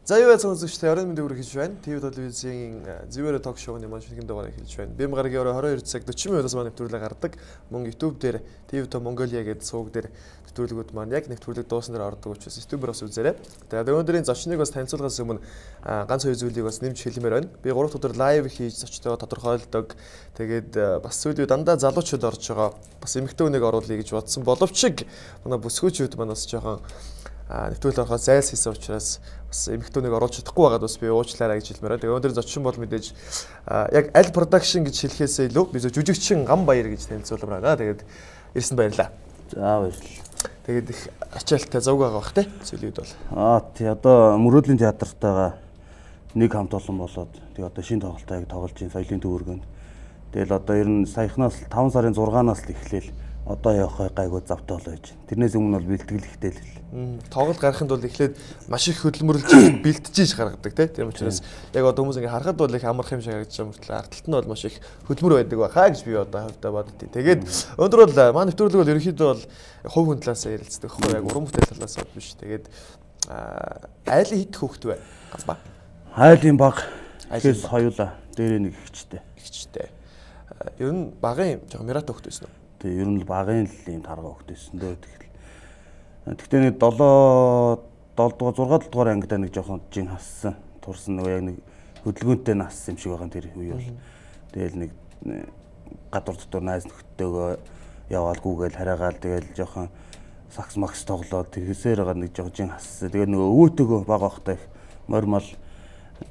За юу яцхан үзэгчтэй орон мэндийг хүргэж байна. ТV телевизийн Зэвүүн ток шоуны маань шинэхэн дугаарыг хэлж байна. Би гарагийн 22 цаг 40 минутаас маань нэвтрүүлэг гардаг. Мөн YouTube дээр ТV то Монголиа гэдэг суваг дээр нэвтрүүлгүүд маань яг нэвтрүүлэг дуусна дээр ордог учраас YouTube-ээр бас үзээрэй. Тэгээд өнөөдрийн зочныг бас танилцуулгаас өмнө ганц хоёр зүйлийг бас нэмж хэлмээр байна. Би 3 өдөр лайв хийж зочдоо тодорхойлдог. Тэгээд бас сүүлийн дандаа залуучууд орж байгаа. Бас эмэгтэй хүнийг оруулъя гэж бодсон. Боловч манай бүсгүүчүүд маань бас жоохон нэвтрүүлэг ороход зайлс хийсэн учраас бас эмэгтэйнийг оруулж чадахгүй байгаад бас би уучлаарай гэж хэлмээр. Тэгээ өнөөдөр зочин бол мэдээж яг аль продакшн гэж хэлэхээсээ илүү би жүжигчин Ц.Ганбаяр гэж танилцуулмаар байна. Тэгээд ирсэн баярлаа. За баярлалаа. Тэгээд их ачаалттай завг байгаа бах те зүйлүүд бол. Тий одоо Мөрөөдлийн театртайгаа нэг хамт олон болоод тэгээ одоо шинэ тоглолтыг тоглож ин соёлын төвөргөнд. Тэгэл одоо ер нь саяхнаас 5 сарын 6-наас л эхлээл одоо явах гайгүй завтай болоо гэж. Тэрнээс өмнө бол бэлтгэл ихтэй л. Тоглолт гарахын тулд эхлээд маш их хөдөлмөрлөж бэлтжиж гаргадаг тийм учраас яг одоо хүмүүс ингээ харахад бол их амарх юм шиг харагдаж байгаа мөртлөө ардталт нь бол маш их хөдөлмөр байдаг байхаа гэж би одоо хавьдаа боддیں۔ Тэгээд өнөөдөр бол маань нэвтрүүлэг бол ерөнхийдөө бол хувь хүн талаас ярилцдаг хөө яг уран бүтээл талаас бол биш. Тэгээд айлын хит хөөхт бай. Гамба. Айлын баг. Айлын хоёулаа дээрээ нэг ихчтэй. Ихчтэй. Ер нь багын жоохон мирата хөөхт байсан уу? Тэгээ ер нь л багын л юм тарга хөөхт байсан дөө тэгэл. Тэгтээ нэг 7 дугаар 6 дугаар ангидаа нэг жоохон жин хассан. Турсан нөгөө яг нэг хөдөлгөөнтэй нас юм шиг байгаа тэр үе бол. Тэгэл нэг гадуур дотор найз нөхдөөгөө яваал гүүгээл хараагаал тэгэл жоохон сакс макс тоглоод тэрхээсээр байгаа нэг жоохон жин хассан. Тэгээ нөгөө өвөөтөөгөө бага бахтай мормол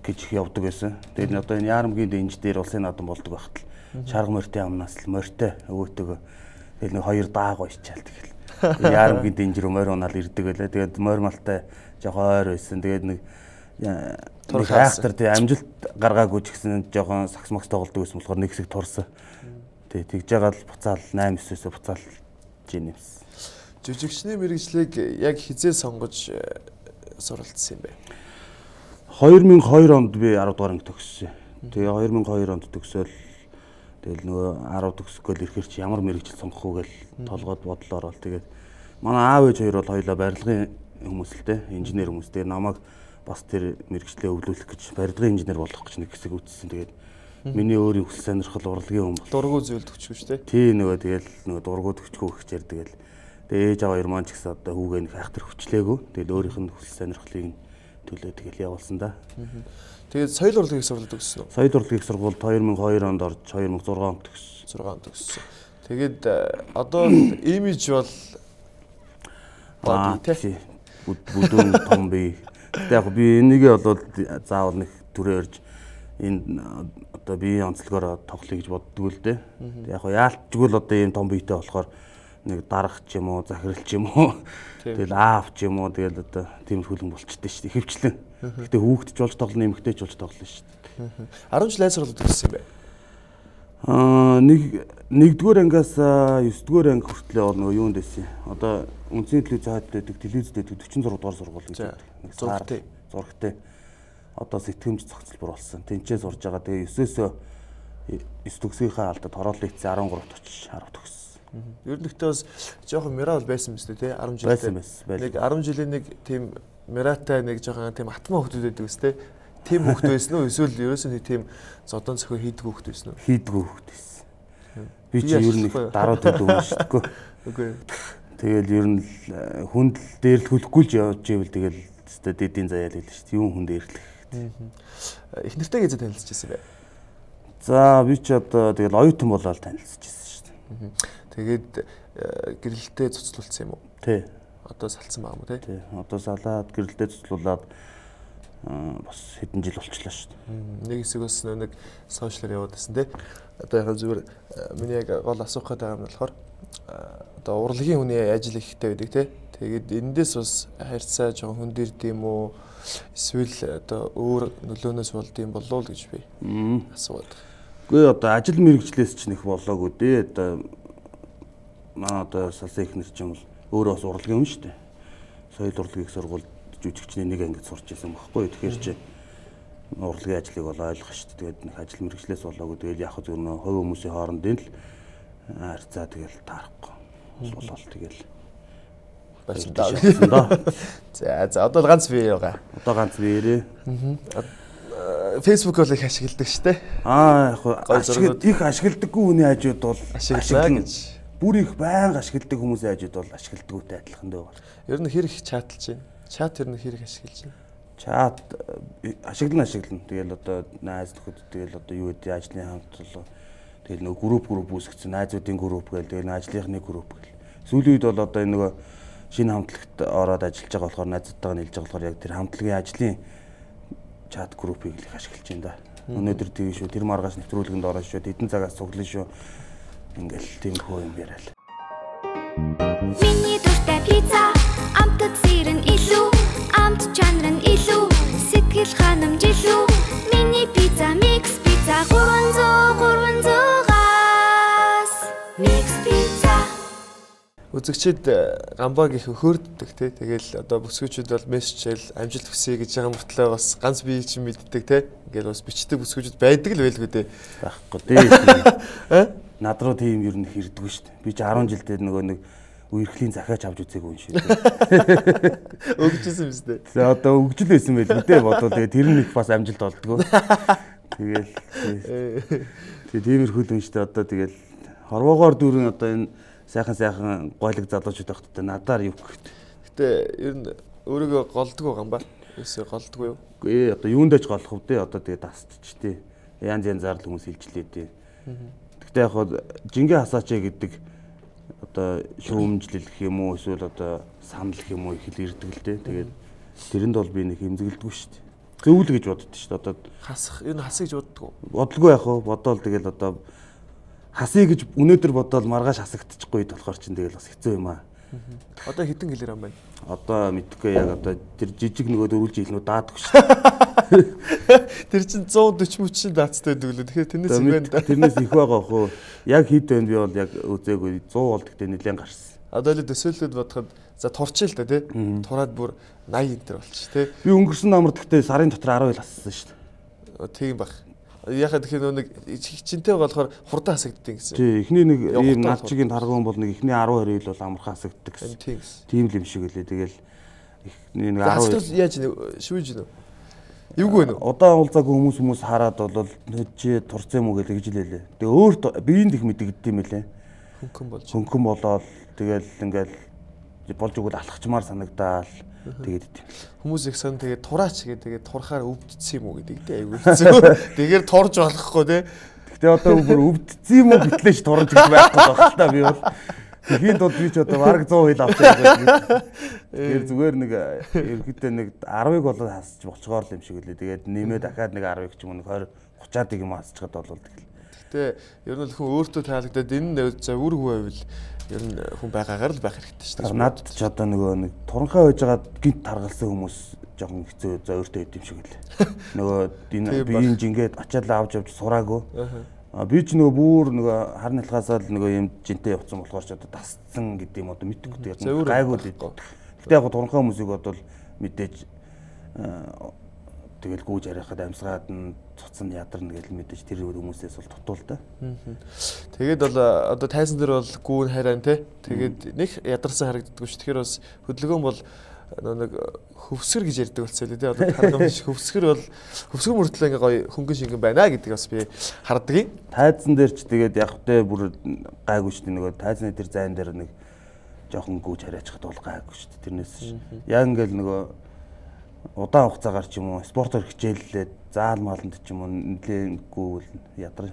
гэж их явдаг байсан. Тэгээд одоо энэ ярамгийн дэнж дээр улсын наадам болдог байхад л шарга морьтой амнаас л морьтой өвөөтөөгөө тэгэл нэг хоёр даагаа ичаал тэгэл. Ярамгийн дэнж рүү морь унаал ирдэг байлаа. Тэгээд мормолтой жоохон ойр байсан. Тэгээд нэг хайхтар тий амжилт гаргаагүй ч гэсэн жоохон сакс макс тоглодог байсан болохоор нэг хэсэг турсан. Тий тэгж байгаа л буцаал 8-9-өөсөө буцаал жин юмсан. Жүжигчний мэргэжлийг яг хизээ сонгож суралцсан юм бэ? 2002 онд би 10 дугаар анги төгссөн. Тэгээ 2002 онд төгсөөл тэгэл нөгөө 10 төгсгөөл ирэхэр чи ямар мэргэжил сонгох уу гэл толгойд бодлоо орол. Тэгээд манай аав ээж хоёр бол хоёулаа барилгын хүмүүс л дээ, инженер хүмүүс. Тэгээд намайг бас тэр мэргэжлээ өвлүүлэх гэж барилгын инженер болох гэж нэг хэсэг үтсэн. Тэгээд миний өөрийн хүсэл сонирхол урлагийн хүн бол. Дургуй зүйлд өчгөж тий. Тий нөгөө тэгэл нөгөө дургууд өчгөө өгчээр тэгэл. Тэгээд ээж аваа хоёр маань ч гэсэн одоо хүүгээ нэг хайхтар хүчлээгүй. Тэгэл өөрийнх нь хүсэл сонирхлыг төлөө тэгэл явуулсан да. Тэгээд соёл урлагийн сургуульд төгссөн үү? Соёл урлагийн сургуульд 2002 онд орж 2006 онд төгссөн. 6 онд төгссөн. Тэгээд одоо имиж бол тий бүдүүн том бий. Яг би энийгээ бол заавал нэг төрөө өрж энэ одоо би онцлогоор тоглоё гэж боддгоо л дээ. Яг яалтчгүй л одоо ийм том биетэй болохоор нэг дарах ч юм уу, захирал ч юм уу, тэгэл аав ч юм уу, тэгэл одоо тийм хүлэн болчихдээ шүү дээ. Хэвчлэн. Гэтэ хүүхдч болж тоглоно, эмэгтэй ч болж тоглоно шүү дээ. 10 жил айц сургуульд төгссөн юм бэ? Нэгдүгээр ангиас 9-р анги хүртлээ бол нөгөө юунд байсан. Одоо үндэсний телевиз хаад байдаг, телевизд байдаг 46 дугаар сургууль гэдэг. Зурагтай. Одоо сэтгэмж зохицол бүр болсон. Тэнцээ сурж байгаа. Тэгээ 9-өөс 9 төгсгийнхаа алдад хороолын эцсийн 13-т очиж 10 төгссөн. Ер нь гэхдээ бас жоохон мира бол байсан мэт тий 10 жилтэй. Нэг 10 жилийн нэг тийм миратай нэг жоохон тийм атмаа хүмүүс байдаг үстэй. Тийм хүмүүс байсан уу? Эсвэл ерөөсөө нэг тийм зодон цохио хийдэг хүмүүс байсан уу? Хийдэг хүмүүс байсан. Би чи ер нь их дараад байдаг юм шиггүй. Үгүй. Тэгэл ер нь хүнд дээрлэхүүлэхгүй л явж ивэл тэгэл өстой дэдийн заяал хэлсэн шүү дээ. Юм хүн дээрлэх. Их нэртэй гэж танилцчихсан юм бэ? За би ч одоо тэгэл оюутан болоод танилцчихсан шүү дээ. Тэгээд гэрэлтэй цуцлуулсан юм уу? Тий. Одоо салцсан байгаа юм уу тий? Тий. Одоо салаад гэрэлтэй цуцлуулаад бас хэдэн жил болчихлоо шүү дээ. Нэг хэсэг бас нэг сошиалэр яваад байсан тий. Одоо яг зүгээр миний яг гол асуух гэдэг юм болохоор одоо урлагийн хүний ажил ихтэй байдаг тий. Тэгээд эндээс бас харьцаа жоохон хүндэрд юм уу? Эсвэл одоо өөр нөлөөнөөс болд юм болов уу гэж би асууад. Үгүй одоо ажил мэргэжлээс ч нэх болоогүй дээ. Одоо манай одоо салсан ихнэр ч юм бол өөрөө бас урлагийн хүн шүү дээ. Соёл урлагийн сургуульд жүжигчний нэг ангид сурч байсан байхгүй. Тэгэхээр чи урлагийн ажлыг бол ойлгох шүү дээ. Тэгээд нэг ажил мэргэжлээс болоогүй. Тэгээд яг зөв нөө хувь хүмүүсийн хоорондын л харьцаа тэгэл таарахгүй. Болол тэгэл Баярлалаа. За одоо ганц бие байгаа. Одоо ганц биеэрээ. Facebook бол их ашигладаг шүү дээ. Яг их ашигладаггүй хүний хажууд бол ашиглана гэж. Бүр их байнга ашигладаг хүмүүсийн хажууд бол ашигладаггүй адилхан дээ. Ер нь хэрэг чатлж байна. Чат ер нь хэрэг ашиглаж байна. Чат ашиглана. Тэгэл одоо найз нөхөд тэгэл одоо юу гэдэг ажлын хамт тэгэл нөгөө групп үүсгэсэн найзуудын групп гээл тэгэл ажлынхны групп гэл. Сүүлийн үед бол одоо энэ нөгөө шинэ хамтлагт ороод ажиллаж байгаа болохоор найзуудтайгаа нийлж байгаа болохоор яг тэр хамтлагийн ажлын чат группийг л их ашиглаж байна да. Өнөөдөр тийм шүү. Тэр маргааш нэвтрүүлгэнд ороо шүү. Эдэн цагаас цуглаа шүү. Ингээл тиймэрхүү юм яриа л. Миний дуртай пицца, амтд сэрэн илүү, амт чанар нь илүү, сэтгэл ханамж илүү. Миний пицца микс пицца 300-аас микс пицца. Үзэгчид гамбаг их өхөрддөг те. Тэгэл одоо бүсгүүчүүд бол мессежэл амжилт хүсье гэж байгаа мөртлөө бас ганц бие чинь мэддэг те. Ингээл бас бичдэг бүсгүүчүүд байдаг л байлгүй дээ. Байхгүй дээ. Над руу тийм ер нь хэрдэггүй шүү дээ. Би ч 10 жилдээ нөгөө нэг үерхлийн захиач авч үзээгүй юм шиг. Өгчсэн юм зү. За одоо өгжл байсан байл үү дээ. Бодвол тэгээ тэр нэг бас амжилт олдгоо. Тэгэл тиймэрхүү юм шүү дээ. Одоо тэгэл хорвоогоор дүүрэн одоо энэ сайхан гойлог залуучууд байхдаа надаар юу гэх. Гэтэ ер нь өөрийгөө голдгоо гамбаа. Юусээ голдгоо юу? Үгүй одоо юундаж голох вэ? Одоо тэгээ дасч тий. Янз янзаар л хүмүүс илжлээ тий. Гэтэ яг хоо жингээ хасаач гэдэг одоо шүүмжлэх юм уу эсвэл одоо санал гэх юм уу их л ирдэг л дээ. Тэгээд тэрэнд бол би нэг хэмзэглэдэггүй шүү дээ. Зөвл гэж боддоо шүү дээ. Одоо хасах энэ хасыг ч боддгоо. Бодлого яг хоо бодоол тэгэл одоо хасъя гэж өнөөдөр бодоол маргааш хасагдчихгүй болохоор чинь тэгэл бас хэцүү юм аа. Одоо хэдэн килограмм байна? Одоо мэдгүй яг одоо тэр жижиг нөгөө дөрвөл жилнүү даадаггүй шүү дээ. Тэр чинь 140 мөчийн даацтай байдаг лөө. Тэгэхээр тэрнээс их байна да. Тэрнээс их байгаа хөө. Яг хэд байна би бол яг үзээгүй 100 бол гэхдээ нэлээд гарсан. Одоо л төсөөлөд бодоход за турчил та тий. Тураад бүр 80 энэ болчих тий. Би өнгөрсөн намар гэхдээ сарын дотор 10 ил хассан шүү дээ. Тийм баг. Яхад тэгэхээр нэг хичинтэй болохоор хурдан хасагддаг гэсэн. Тий, эхний нэг ийм над чигийн таргуун бол нэг эхний 10 20 ил бол амархан хасагддаг гэсэн. Тийм л юм шиг үлээ. Тэгэл эхний нэг 10 яаж шүүж гинэ. Юугүй нэ. Удаан уулзаагүй хүмүүс хараад бол чи турцсан юм уу гэж хэлээлээ. Тэгээ өөрт биеинд их мэдэгддэм юм лээ. Хөнгөн болоод тэгэл ингээл болж өгөл алхачмаар санагдаал. Тэгээд хүмүүс их сан тэгээд тураач тэгээд турхаар өвдсөн юм уу гэдэг дээ айгүй хэцүү. Тэгэхээр турж болохгүй те. Гэтэ одоо бүр өвдсөн юм уу битлээш турж гэж байхгүй байх л та би бол. Тэгэхэд бол би ч одоо бараг 100 хил авчихсан гэдэг. Тэгэхээр зүгээр нэг ерөөхдөө нэг 10-ыг болоод хасч болцгоор л юм шиг үлээ. Тэгээд нэмээ дахиад нэг 10-ыг ч юм уу 20 30-ыг юм хасчихад бол тэгэл. Гэтэ ер нь хүн өөртөө таалагдаад энэ за үр хүү байвал ер нь хүн байгаагаар л байх хэрэгтэй шүү дээ. Надад ч одоо нөгөө нэг туранхай байж байгаа гинт таргалсан хүмүүс жоохон хэцүү зөөртэй байд юм шиг л. Нөгөө энэ биеийн жингээд ачаал авч явж сураагүй. Би ч нөгөө бүр нөгөө харны талхаасаа л нөгөө юм жинтэй явцсан болохоор ч одоо дасцсан гэдэг юм одоо мэдгүй тэгээд гайгүй л идэв. Гэтэ яг туранхай хүмүүсийг бодвол мэдээж тэгэл гүйж харихад амьсгаад нь цуцсан ядарна гэж мэдээж тэр хүмүүсээс бол тутуул та. Тэгээд бол одоо тайзан дээр бол гүүн харайн те. Тэгээд нэг ядарсан харагддаггүй ш. Тэгэхээр бас хөдөлгөөн бол нэг хөвсгөр гэж ярьдаг болцоо лээ те. Одоо харгамж хөвсгөр бол хөвсгөр мөртлөө ингээ гоё хөнгөн шингэн байна гэдэг бас би харддаг юм. Тайзан дээр ч тэгээд яг тэ бүр гайгүй ш. Нөгөө тайзны тэр зайн дээр нэг жоохон гүйж хараачихад бол гайгүй ш. Тэрнээс яг ингээл нөгөө удаан хугацаагаар ч юм уу спортоор хичээллээд заал мааланд ч юм уу нэлээгүй ядар.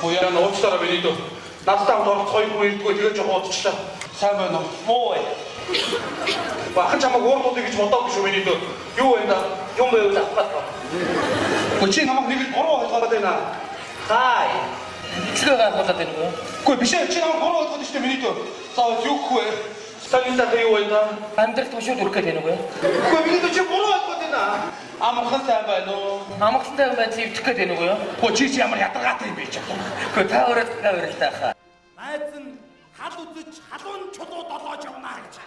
Хуяа нууцлаараа миний дөө надтай оролцохыг хүрэлдэггүй тэгээ жоохон удчлаа. Сайн байна уу? Муу бай. Бахан чамаг уурдуудыг гэж бодоогүй шүү миний дөө. Юу вэ да? Юм байвал авах гоо. Чи намайг нэг л буруу ойлгоод байна. Хай. Чигээ гайхуулаад байна уу? Үгүй биш ээ чи намайг буруу ойлгоод штэ миний дөө. Саа юу гэх вэ? Санийта юу вэ да? Амьдрал тушууд үрэх гэдэг нүгөө. Үгүй миний дөө чи буруу ойлгоод байна. Амархан сайн байна уу? Амархан сайн байна чи өвдөх гэдэг нүгөө. Үгүй чи ямар ядаргаатай юм бэ чи. Үгүй та өөрөө тахаа. Найз нь хал үзэж халуун чулуу долоож явна гэж.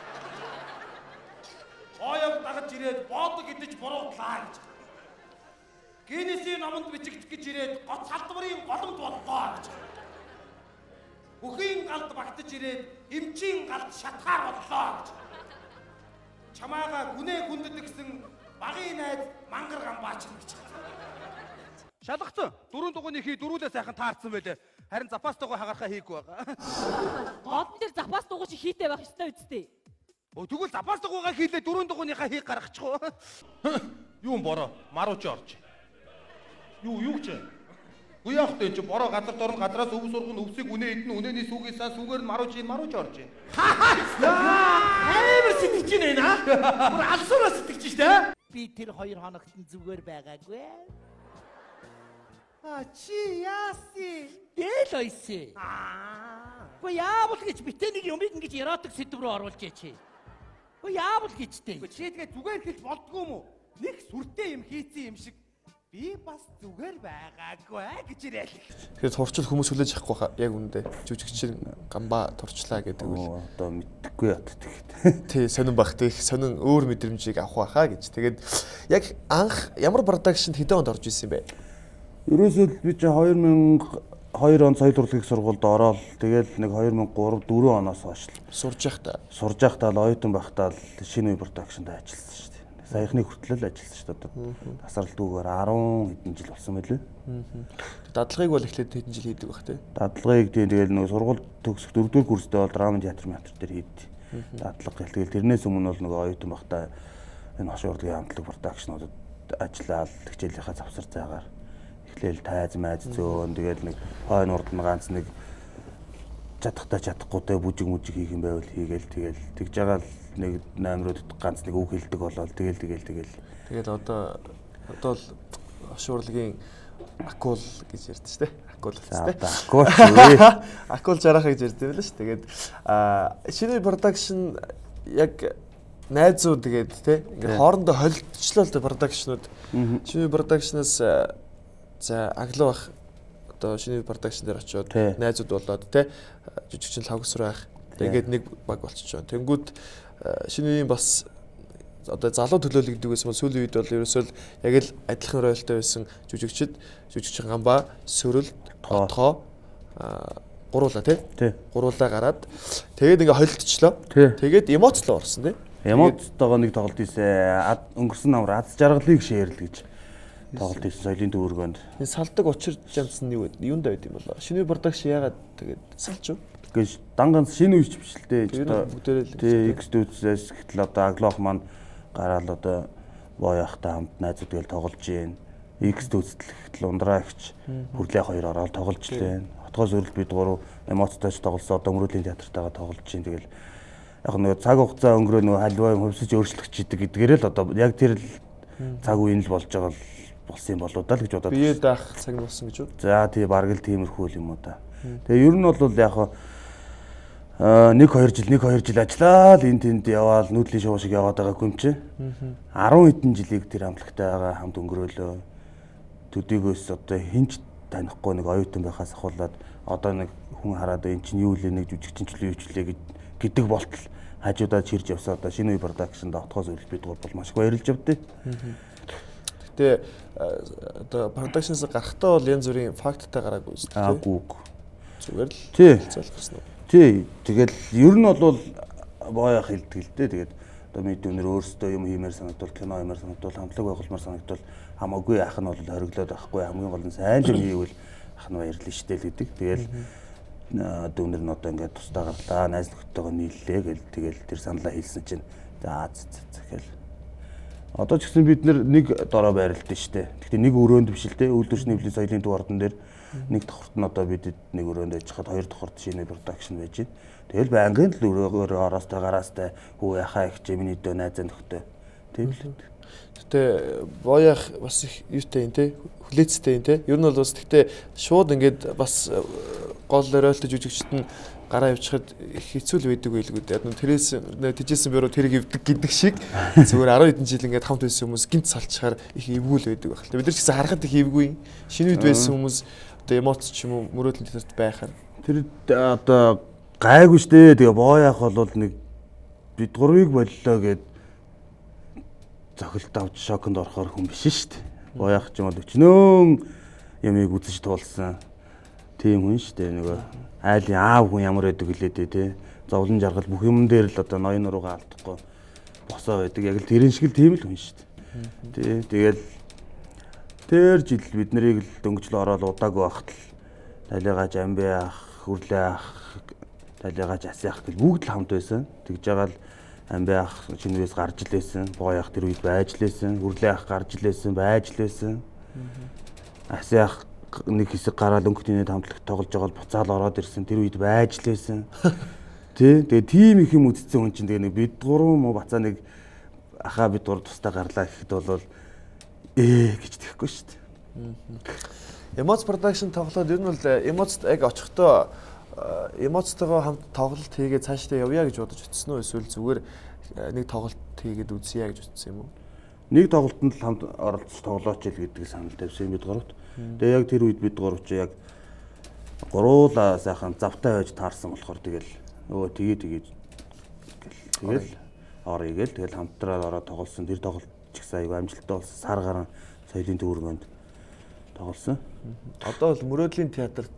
Оёг дагаж ирээд боодог идэж буруутлаа гэж. Гинесийн номонд бичигдэх гэж ирээд гоц халдварын голомт боллоо гэж. Бүхийн галд багтаж ирээд эмчийн галд шатгаар боллоо гэж. чамаага гүнээ гүндэд гэсэн багын найз Мангар Ганбаач гэж. Шалгацсан. Дөрөв дугууны хий дөрүүлээ сайхан таарсан байлээ. Харин запастойгоо хагарахаа хийггүй байгаа. Одон дээр запас дугуй чи хийтэй байх ёстой үсттэй. Тэгвэл запастойгоогаа хийлээ дөрөв дугууныхаа хийг гаргачихгүй. Юу бороо? Марууч орж. Юу ч. Үгүй яах вэ чи бороо газар дорн гадраас өв сургын өвсийг үнэ идэн үнэний сүгээс сүгээр нь марууч орж. Амар сэтгэж байна аа. Бүр алсуура сэтгэж штэ. Би тэр 2 хоногт зүгээр байгаагүй. Чи яаси? Дээл ойси. Гоо яавал гэж битээ нэг юмыг ингэж эротик сэдв рүү оруулж чи. Гоо яавал гэжтэй. Чи тэгээ зүгээр хэлж болдгоо юм уу? Нэг сүртэй юм хийцэн юм шиг би бас зүгээр байгаагүй гэж ирээл. Тэгэхээр турчил хүмүүс хүлээж авахгүй хаа яг үндэ. Жүжигчин Ганбаа турчлаа гэдэг үл. Одоо мэдхгүй яд тэгээд. Тий, сонирн багт их сонирн өөр мэдрэмжийг авах байхаа гэж. Тэгээд яг анх ямар продакшнд хэдэн онд орж исэн бэ? Ерөөсөө би чи 2002 онд соёл урлагийн сургуульд ороод тэгээд нэг 2003 4 оноос хойш сурж явахдаа л оюутан байхдаа л шинэ үе продакшнд ажилласан шүү дээ. Саяхны хүртэл л ажилласан шүү дээ. Тасралтгүйгээр 10 хэдэн жил болсон байлээ. Дадлагыг бол эхлээд хэдэн жил хийдэг бах тий. Дадлагыг тэгээд нэг сургууль төгсөх 4-р курстэй бол драмын театрын дээр хийдэг. Дадлага гэл тэгээд тэрнээс өмнө бол нөгөө оюутан байхдаа энэ хошуу урлагийн хамтлаг продакшнуудад ажиллаад хичээлийнхаа завсар зайгаар эхлээл тайз майз зөөн тэгээд нэг хойно урд нь ганц нэг чадахгүй те бүжиг хийх юм байвал хийгээл тэгэл тэгж байгаа л нэг 8-рууд ганц нэг үг хэлдэг болоод тэгэл одоо л хошуурлагийн акул гэж ярьдэн штэ. Акул акул акул жарахаа гэж ярьдэн байлаа ш. Тэгээд шинэ продакшн яг найзууд тэгээд те ингээд хоорондоо холилдчлоо л продакшнууд шинэ продакшнаас за аглах одоо шинэ продакшн дээр очиод найзууд болоод те жүжигчин лавгсрах тэгээд нэг баг болчихоо. Тэнгүүд шинэ үеийн бас одоо залуу төлөөлөгдөг гэсэн бол сүүлийн үед бол ерөөсөө яг л адилхан ройлтой байсан жүжигчин Ганбаа сөрөл тотгоо гуруула тий гуруулаа гараад тэгээд ингээ холилдчлоо. Тэгээд эмоцлоо орсон тий. Эмоцтойгоо нэг тоглолт ийсэн өнгөрсөн намар аз жаргалыг шеэрлэ гэж тоглолт хийсэн соёлын төвөргөнд. Энэ салдаг учир жамсан юу вэ? Юунд байд юм болоо? Шинэ продакшн яагаад тэгээд салж юу? Гэж данганс шинэ үеч биш л дээ. Бүгдээрээ X дүүцээс гэтэл одоо аглох маань гараал одоо боёхтой хамт найзууд гээл тоглож гин. X дүүцтэл гэтэл ундраа ихч хүрлээ 2 ороод тоглож л байна. Хотгоос өрөл бид 3 эмоцтойч тоглосон одоо Мөрөөдлийн театртайгаа тоглож гин. Тэгэл яг нөгөө цаг хугацаа өнгөрөө нөгөө халиваа хөвсөж өөрчлөгч идэг гэдгээрээ л одоо яг тэр цаг үеийн л болж байгаа болсон юм болоо даа л гэж бодоод. Бие даах цаг болсон гэж үү? За тий бараг л тиймэрхүү юм уу да. Тэгээ ер нь бол яг 1-2 жил ажиллаа л энэ тэнд яваал нүүдлийн шоу шиг яваад байгаагүй юм чи. 10 хэдэн жилийг тэр хамтлагтайгаа хамт өнгөрөөлөө. Төдийгөөс одоо хинч танихгүй нэг оюутан байхаас ахуулаад одоо нэг хүн хараад энэ чинь юу лээ нэг жүжигчинчлээ юучлээ гэдэг болтол хажуудаа чирж явсаа одоо шинэ үе продакшнд отгоос өрөл бид бол маш их баярлж явдээ. Гэтэ одоо продакшнээс гарахтаа бол янз бүрийн факттай гараагүй шүү дээ. Аагүй. Зүгээр л залхсан уу? Тий. Тэгэл ер нь бол боёх хэлдэг л дээ. Тэгээд одоо мэдүүнэр өөрсдөө юм хиймээр санагдвал кино хиймээр санагдвал хамтлаг байгуулмаар санагдвал хамаагүй ах нь бол хориглоод байхгүй хамгийн гол нь сайн юм хийвэл ах нь баярлна штэ л гэдэг. Тэгэл дүүнэр нь одоо ингээд тусдаа гарлаа найз нөхдөйгөө нийллээ гэл тэгэл тэр саналаа хэлсэн чинь за гэл одоо ч гэсэн бид нэг дороо байрлалтай штэ. Гэхдээ нэг өрөөнд биш л дээ. Үйлдвэрчний хөвлийн соёлын төв ордон дээр нэг давхарт нь одоо бид нэг өрөөнд байж хаад 2 давхарт шинэ продакшн байж байна. Тэгэл байнгын л өрөөгөр ороостой гараастай хүү яхаа их миний дөө найз нөхдөй. Тийм л. Гэтэ боёх бас их юутай юм те хүлээцтэй юм те. Ер нь бол бас гэтэ шууд ингээд бас гол ройлтой жүжигчт нь гараа явчихад хэцүү л байдаг байлгүй дээ. Тэрээс тэжээсэн бюро тэрийг ивдэг гэдэг шиг зүгээр 10 хэдэн жил ингээд хамт байсан хүмүүс гинт салчхаар их эвгүүл байдаг байх л. Бид нар ч гэсэн харахад их эвгүй. Шинэ үед байсан хүмүүс одоо эмоц ч юм уу Мөрөөдлийн театрт байхаар. Тэр одоо гайгүй штэ. Тэгээ боёх бол нэг бид 3-ыг боллоо гэд зохилт авч шоконд орохоор хүн биш штэ. Боёх ч юм бол өчнөө ямиг үзэж туулсан. Тийм хүн штэ нөгөө айлын аав хүн ямар байдаг гэлээ дээ тий. Зовлон жаргал бүх юм дээр л одоо ноён руугаа алдахгүй босоо байдаг. Яг л тэрэн шиг л тийм л хүн шүү дээ. Тэгэл тэр жил бид нарыг л дөнгөжлөө ороод удаагүй байхад л талигааж амби ах, хүрлээ ах, талигааж аси ах гэл бүгд л хамт байсан. Тэгж байгаа л амби ах шинээс гарч илээсэн, бой ах тэр үед байж лээсэн, хүрлээ ах гарч илээсэн, байж лээсэн. Аси ах нэг хэсэг гараад өнгөтний хамтлагт тоглож байгаа бол буцаал ороод ирсэн, тэр үед байж лээсэн. Тэгээ тийм их юм үтцсэн хүн чинь тэгээ нэг бид гурван муу бацаа нэг ахаа бид гурав тустай гарлаа гэхэд бол гэж тэгэхгүй шүү дээ. Эмоц production тоглоод ер нь бол эмоцд яг очихдоо эмоцтойгоо хамт тоглолт хийгээд цаашдаа явъя гэж бодож утсан уу эсвэл зүгээр нэг тоглолт хийгээд үзье гэж утсан юм уу? Нэг тоглолтод л хамт оролцож тоглооч л гэдэг санал тавьсан бид гуравт. Тэгээ яг тэр үед бид гурав чи яг гуруулаа сайхан завтай байж таарсан болохоор тэгэл өө тэгээд орё гээл тэгэл хамтраад ороод тоглосон. Тэр тоглолт ч ихсэн аюу амжилттай болсон. Сар гарan соёлын төвөргөнд тоглосон. Одоо бол Мөрөөдлийн театрт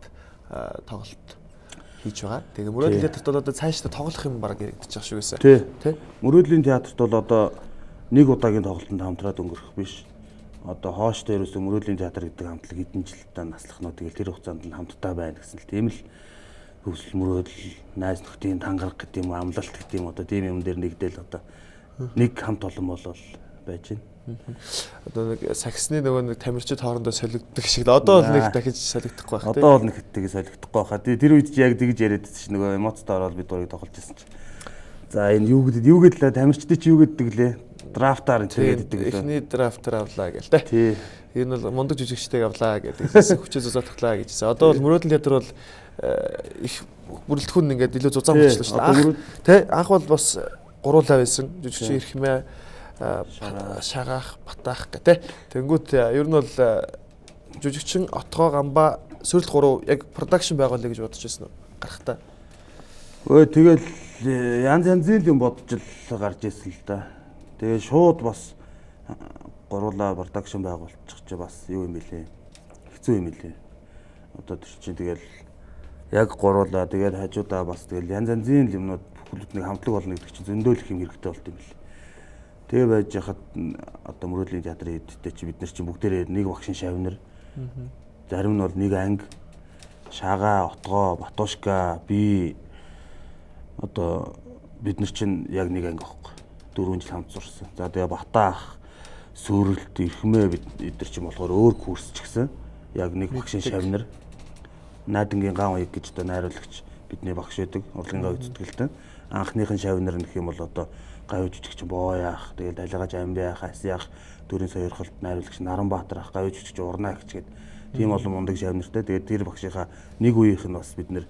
тоглолт хийж байгаа. Тэгээ Мөрөөдлийн театрт бол одоо цаашдаа тоглох юм баг яригдчих шиг байсан. Тий. Мөрөөдлийн театрт бол одоо нэг удаагийн тоглолтод хамтраад өнгөрөх биш. Одоо хоош дээрээс Мөрөөдлийн театр гэдэг хамтлаг хэдэн жилдээ наслахнаа тэгэл тэр хугацаанд нь хамтдаа байна гэсэн л тийм л хөвсөл мөрөөдөл найз нөхдийн тангараг гэдэг юм амлалт гэдэг юм одоо тийм юм дээр нэгдэл одоо нэг хамт олон болол байж байна. Одоо нэг саксны нөгөө нэг тамирчид хоорондоо солигддог шиг л одоо бол нэг дахиж солигдохгүй байх тийм. Одоо бол нэг хэдтэйг солигдохгүй байхаа. Тэр үед чи яг тэгж яриад чи нөгөө эмоцтой ороод бид гурыг тоглож байсан чи. За энэ юу гэдэл тамирчдын чи юу гэддэг лээ? Драфтаар тэгээд идэг лээ. Эхний драфтаар авлаа гээл тэ. Тий. Энэ бол мундаг жүжигчтэйг авлаа гэдэг. Хүчээ зузаатглаа гэжсэн. Одоо бол Мөрөөдлийн театр бол их бүрэлдэхүүн ингээд илүү зузаан болчихлоо шүү дээ. Анх бол бас гуруулаа байсан. Жүжигчин Эрхмээ шагаах, батаах гэх тэ. Тэнгүүт ер нь бол жүжигчин Отгоо Ганба Сөрөлт 3 яг production байгуулъя гэж бодож байсан уу? Гарахтаа. Өө тэгэл янзын юм бодож л гарч ирсэн л да. Тэгээ шууд бас гуруулаа production байгуулчих чи бас юу юм бэлээ. Хэцүү юм бэлээ. Одоо тэр чинь тэгэл яг гуруулаа тэгээд хажуудаа бас тэгэл янзын юмнууд бүхэлдээ нэг хамтлаг болно гэдэг чинь зөндөөлөх юм хэрэгтэй болт юм бэл. Тэгээ байж хахад одоо Мөрөөдлийн театрын хэдтэй чи бид нар чинь бүгдээрээ нэг багшин шавнар. Зарим нь бол нэг анги Шагаа, Отгоо, Батушка, би одоо бид нар чинь яг нэг анги байхгүй. 4 жил хамт сурсан. За тэгээ Батаах, Сөрөлт, Эрхмээ бид нар чинь болохоор өөр курс ч гэсэн яг нэг багшин шавнар. Найдангийн ган уяг гэж одоо найруулагч бидний багш байдаг. Урлагийн гавь зүтгэлтэй. Анхныхын шавнар нөх юм бол одоо гавь жүжигч Боояах, тэгэл Далигааж Амбиах, Асиах, Дөрийн Сойрхолт найруулагч Наранбаатар ах, гавь жүжигч Урнаах гэж тийм олон мундаг шавнартай. Тэгээд тэр багшийнхаа нэг үеийнх нь бас бид нэр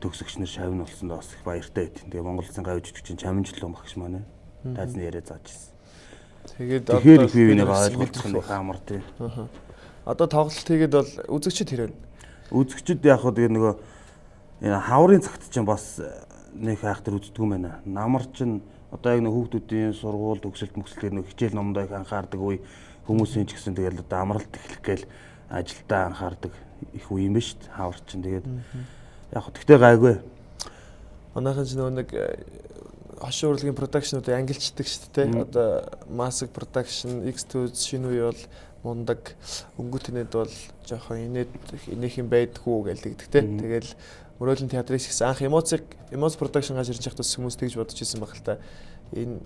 төгсөгч нар шавн болсондоо бас их баяртай байт. Тэгээ Монгол Улсын гавь жүжигчин Чаминжлон багш маань таазны яриа зааж ирсэн. Тэгээд одоо бивний ойлгох нь хаамар тий. Одоо тоглолт хийгээд бол үзэгчд хэрэг. Үзэгчд яг хөө тэгээ нөгөө энэ хаврын цагт чинь бас нэг хайхтар үздэг юм байна. Намар чинь одоо яг нэг хүүхдүүдийн сургууль төгсөлт мөксөлтээр нэг хичээл номдоо их анхаардаг үе хүмүүсийн ч гэсэн тэгэл одоо амралт эхлэх гээл ажилдаа анхаардаг их үе юм ба шүү дээ. Хавар чинь тэгээд яг хөө тэгтээ гайгүй. Манайхан ч нөгөө нэг хошин урлагийн продакшнуудыг ангилчдаг шүү дээ. Одоо Маск production, X2 шинэ үе бол мундаг, өнгөтнэд бол жоохон инээх юм байдгүй гэлдэг те. Тэгэл Мөрөөдлийн театрын хэсгээс анх эмоц production гаж ирж байхдаа хүмүүс тэгж бодож ирсэн баг л та. Энэ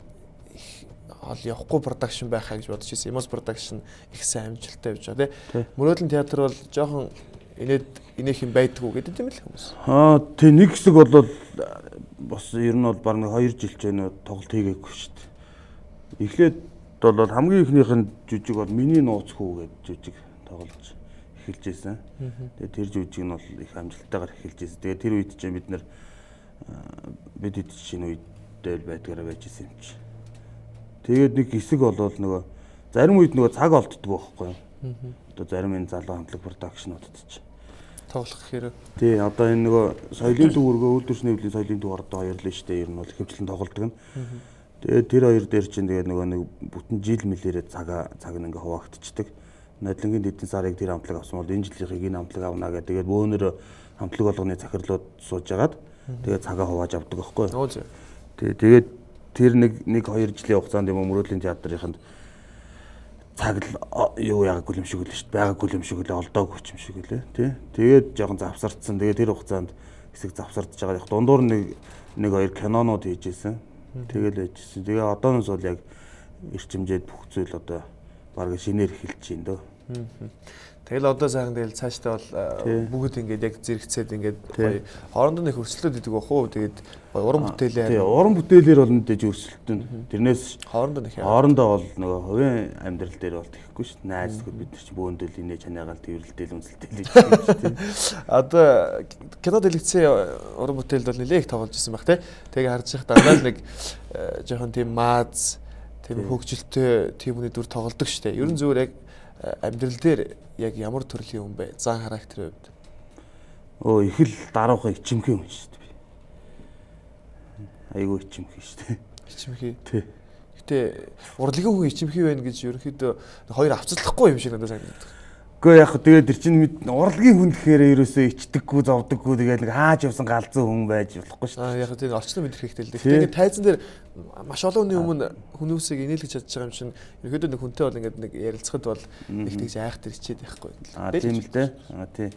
ол явахгүй production байхаа гэж бодож ирсэн. Эмоц production их сайн амжилттай явж байгаа те. Мөрөөдлийн театр бол жоохон инээх юм байдгүй гэдэг юм л хүмүүс. Тэг нэг хэсэг бол бас ер нь бол баг 2 жил ч энэ тоглолт хийгээгүй шүү дээ. Эхлээд бол хамгийн ихнийх нь жүжиг бол миний нууц хүү гэдэг жүжиг тоглож эхэлж байсан. Тэгээ тэр жүжиг нь бол их амжилттайгаар эхэлж байсан. Тэгээ тэр үед чинь бид нэр бид хэд шинэ үедээ байдгаараа байж исэн юм чи. Тэгээд нэг хэсэг бол нөгөө зарим үед нөгөө цаг олддог байхгүй юу? Одоо зарим энэ залуу хамтлаг продакшнуудад чи тоглох хэрэг. Тий, одоо энэ нөгөө соёлын төвөргөө үйлдвэрчний хөвлийн соёлын төвөр одоо хоёр л шүү дээ. Ер нь бол хөвчлэн тоглодог нь. Тэгээд тэр хоёр дээр чинь тэгээд нөгөө нэг бүтэн жил мэлээрээ цаг нь ингээ хуваагдчихдаг. Нодлонгийн эдийн сарыг тэр хамтлаг авсан бол энэ жилийнхийг энэ хамтлаг авна гэдэг. Тэгээд бөөнөр хамтлаг болгоны захирлууд сууж агаад тэгээд цагаа хувааж авдаг байхгүй юу? Тэгээд тэр нэг 2 жилийн хугацаанд юм Мөрөөдлийн театрынханд цаг л юу яагагүй юм шиг үлээ шүү дээ. Байгаагүй юм шиг үлээ, олдоогүй юм шиг үлээ тий. Тэгээд жоохон завсардсан. Тэгээд тэр хугацаанд хэсэг завсардж байгаа. Яг дундуур нэг 2 кинонууд хийжсэн. Тэгэл байжсэн. Тэгээ одооноос бол яг эрчимжээд бүх зүйл одоо бараг шинээр эхэлж байна дөө. Тэгэл одоо сайхан тэгэл цаашдаа бол бүгд ингээд яг зэрэгцээд ингээд гоё хоорондоо нэг өрсөлдөд идэг бах уу. Тэгээд уран бүтээлээ. Тий, уран бүтээлээр бол мэдээж өрсөлдөн. Тэрнээс хоорондоо бол нөгөө хувийн амьдрал дээр бол тэхгүй шүү дээ. Найзлууд бид нар чи бөөндөл инээ чанаагаал тэрвэрлдэл үнсэлтэл гэж шүү дээ. Одоо кино дэлгэцээ уран бүтээлд бол нэлээд их тоглож исэн баг тий. Тэгээ харж явах дандаа нэг жоохон тийм мааз тийм хөгжилтэй тийм үний дүр тоглодог шүү дээ. Ерөн зүгээр яг амьдрал дээр яг ямар төрлийн хүн бэ? Зан характерын хувьд. Их л даруухан ичимхий хүн шүү дээ. Айгуу ичимхий шүү дээ. Ичимхий. Тий. Гэтэ урлагийн хүн ичимхий байна гэж ерөнхийдөө хоёр авцлахгүй юм шиг надад санагдав. Гэхдээ яг тэгээд тэр чинь урлагийн хүн гэхээр ерөөсөө ичдэггүй, зовдөггүй тэгээд нэг хааж явсан галзуу хүн байж болохгүй шүү дээ. Яг тийм орчны мэдрэх хэрэгтэй л дээ. Тэгээд тайзан дээр маш олон хүний өмнө хүмүүсийг инээлгэж чадж байгаа юм чинь ерөнхийдөө нэг хүнтэй бол ингээд нэг ярилцахад бол их тэгж айхтар хичээд байхгүй. Тийм л дээ. Тийм.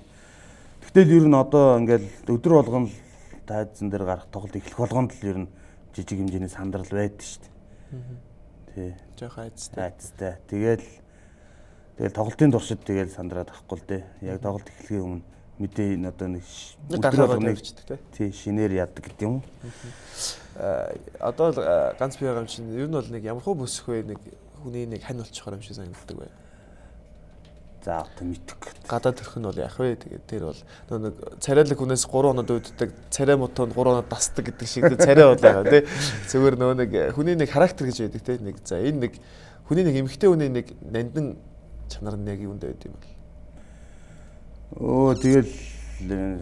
Тэгтэл ер нь одоо ингээд өдөр болгон тайзан дээр гарах тоглолт эхлэх болгонд л ер нь жижиг хэмжээний сандрал байдаг шүү дээ. Тий. Жохоо айцтай. Тэгэл тоглолтын туршид тэгэл сандраад авахгүй л дээ. Яг тоглолт эхлэхийн өмнө мэдээ энэ одоо нэг гаргаагаад явчихдаг тий шинээр яадаг гэдэг юм. Одоо л ганц бие байгаа юм чинь ер нь бол нэг ямархуу бүсэх вэ нэг хүний нэг хань болчихоор юм шиг санагддаг бай. За одоо мэдэх. Гадаад төрх нь бол яах вэ? Тэгээд тэр бол нэг царайлаг хүнээс 3 хоноод үүддэг, царай мотонд 3 хоноод дасдаг гэдэг шиг царай бол байгаа тий. Зүгээр нөгөө нэг хүний нэг характер гэж байдаг тий. Нэг за энэ нэг хүний нэг эмэгтэй хүний нэг нандин чанар нь яг юунд байд юм бол. Тэгэл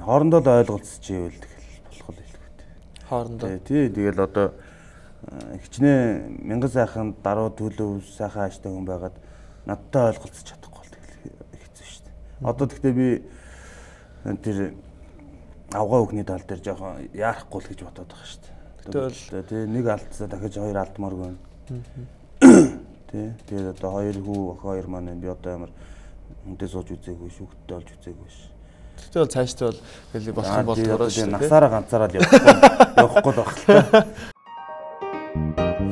хоорондоо л ойлголцож ивэл тэгэл болох л хэлбэт. Хоорондоо. Тий, тэгэл одоо хичнээн мянган сайхан даруу төлөв сайхан ааштай хүн байгаад надтай ойлголцож чадахгүй бол тэгэл хэцүү шүү дээ. Одоо тэгтээ би тэр авгаа өгний тал дээр жоохон яарахгүй л гэж бодоод байгаа шүү дээ. Тэгвэл тий нэг алдсаа дахиж 2 алдмааргүй байна. Тэгээд одоо 2 хүү охин 2 маань би одоо ямар хүнтэй сууж үзээгүй шүүхттэй болж үзээгүй ш. Тэгтээ бол цаашдаа бол хэл болох юм бол дураа ш. Насаараа ганцаараа л явахгүй байх л та.